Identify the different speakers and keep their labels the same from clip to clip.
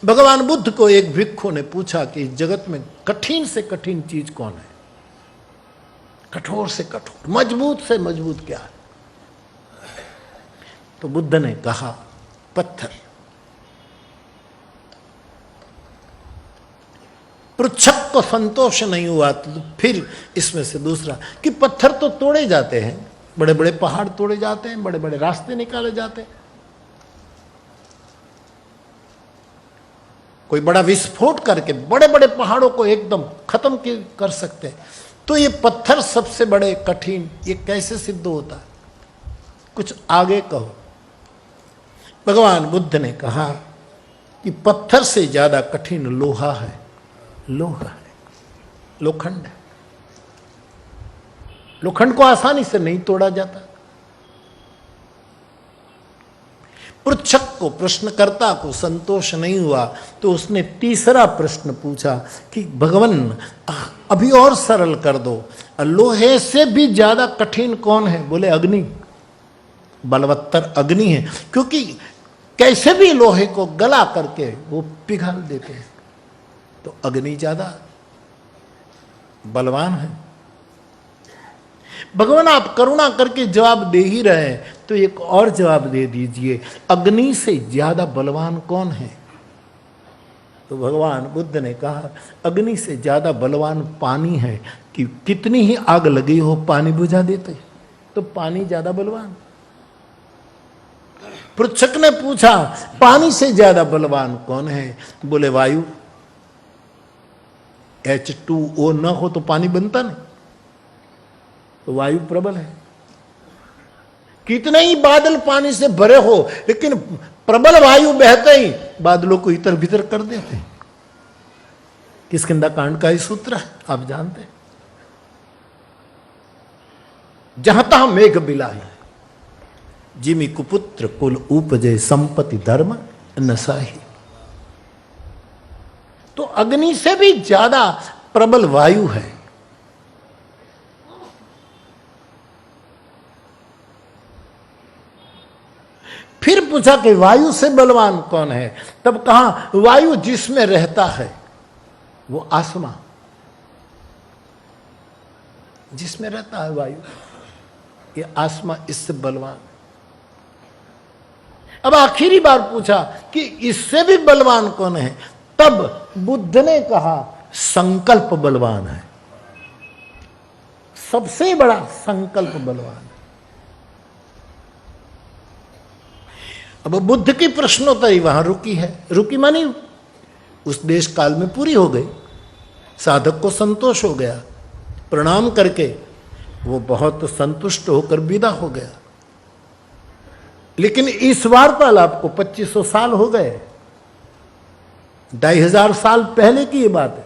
Speaker 1: भगवान बुद्ध को एक भिक्षु ने पूछा कि इस जगत में कठिन से कठिन चीज कौन है? कठोर से कठोर, मजबूत से मजबूत क्या है? तो बुद्ध ने कहा पत्थर। पृच्छक को संतोष नहीं हुआ तो फिर इसमें से दूसरा कि पत्थर तो तोड़े जाते हैं, बड़े बड़े पहाड़ तोड़े जाते हैं, बड़े बड़े रास्ते निकाले जाते हैं, कोई बड़ा विस्फोट करके बड़े बड़े पहाड़ों को एकदम खत्म कर सकते हैं। तो ये पत्थर सबसे बड़े कठिन, ये कैसे सिद्ध होता है? कुछ आगे कहो। भगवान बुद्ध ने कहा कि पत्थर से ज्यादा कठिन लोहा है, लोहा है, लोखंड है। लोखंड को आसानी से नहीं तोड़ा जाता। पृच्छक को, प्रश्नकर्ता को संतोष नहीं हुआ तो उसने तीसरा प्रश्न पूछा कि भगवान अभी और सरल कर दो, लोहे से भी ज्यादा कठिन कौन है? बोले अग्नि, बलवत्तर अग्नि है, क्योंकि कैसे भी लोहे को गला करके वो पिघल देते हैं। तो अग्नि ज्यादा बलवान है। भगवान आप करुणा करके जवाब दे ही रहे हैं तो एक और जवाब दे दीजिए, अग्नि से ज्यादा बलवान कौन है? तो भगवान बुद्ध ने कहा अग्नि से ज्यादा बलवान पानी है, कि कितनी ही आग लगी हो पानी बुझा देते, तो पानी ज्यादा बलवान। पृच्छक ने पूछा पानी से ज्यादा बलवान कौन है? बोले वायु। H2O न हो तो पानी बनता नहीं, तो वायु प्रबल है। कितने ही बादल पानी से भरे हो लेकिन प्रबल वायु बहते ही बादलों को इतर भीतर कर देते हैं। किष्किंधा कांड का ही सूत्र है, आप जानते हैं। जहां तहां मेघ बिलाए, जिमि कुपुत्र कुल उपजे संपत्ति धर्म नसाही। तो अग्नि से भी ज्यादा प्रबल वायु है। फिर पूछा कि वायु से बलवान कौन है? तब कहा वायु जिसमें रहता है वो आसमां, जिसमें रहता है वायु, ये आसमां इससे बलवान। अब आखिरी बार पूछा कि इससे भी बलवान कौन है? तब बुद्ध ने कहा संकल्प बलवान है, सबसे बड़ा संकल्प बलवान। अब बुद्ध की प्रश्नोत्तरी वहां रुकी है, रुकी मानी उस देश काल में पूरी हो गई। साधक को संतोष हो गया, प्रणाम करके वो बहुत संतुष्ट होकर विदा हो गया। लेकिन इस वार्तालाप को 2500 साल हो गए, 2500 साल पहले की ये बात है।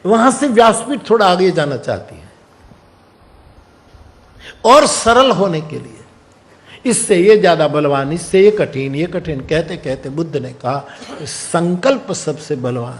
Speaker 1: वहां से व्यासपीठ थोड़ा आगे जाना चाहती है और सरल होने के लिए, इससे ये ज्यादा बलवान, इससे ये कठिन कहते कहते बुद्ध ने कहा संकल्प सबसे बलवान।